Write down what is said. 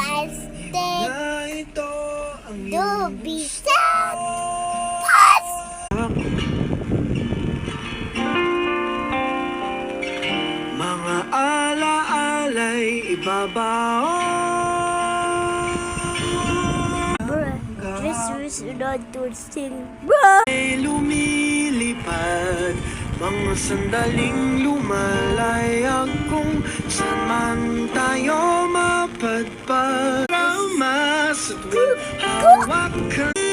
Bastet Na ito ang Dubisan Pas mga alaala'y ibabaon. Bruh, Jesus not to sing Bruh Ay lumilipad, mga sandaling lumalayag kung saan man tayo mapadpad. Ramas at hawak ka.